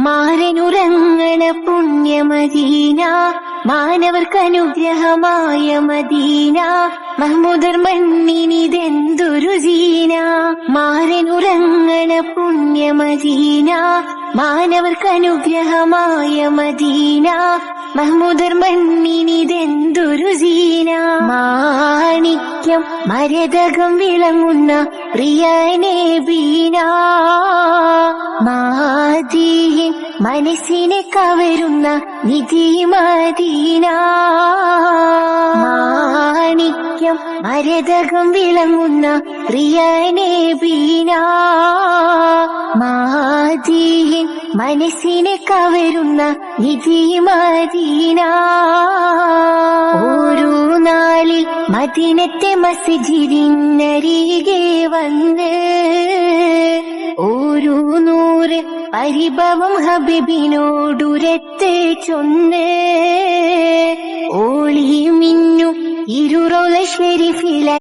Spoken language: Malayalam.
മാരനുറങ്ങണ പുണ്യമദീന, മാനവർക്കനുഗ്രഹമായ മദീന, മഹ്മൂദർ മണ്ണിനിതെന്തൊരു ജീന. മാരനുറങ്ങണ പുണ്യമദീന, മാനവർക്കനുഗ്രഹമായ മദീന, മഹ്മൂദർ മണ്ണിനിതെന്തൊരു ജീന. മാണിക്യം മരതകം വിളങ്ങുന്ന പ്രിയ നബീന, മാദീൻ മനസ്സിനെ കവരുന്ന നിധി മദീന. മാണിക്യം മരതകം വിളങ്ങുന്ന പ്രിയ നബീന, മാദീൻ മനസ്സിനെ കവരുന്ന നിധി മദീന. ഓരോ നാളിൽ മദീനത്തെ മസ്ജിദിനരികെ വന്ന് ഓരോ നൂറ് പരിഭവം ഹബീബിനോടുരത്ത് ചൊന്ന്, ഓളി മിന്നു ഇരുറൗള ശരീഫിലെ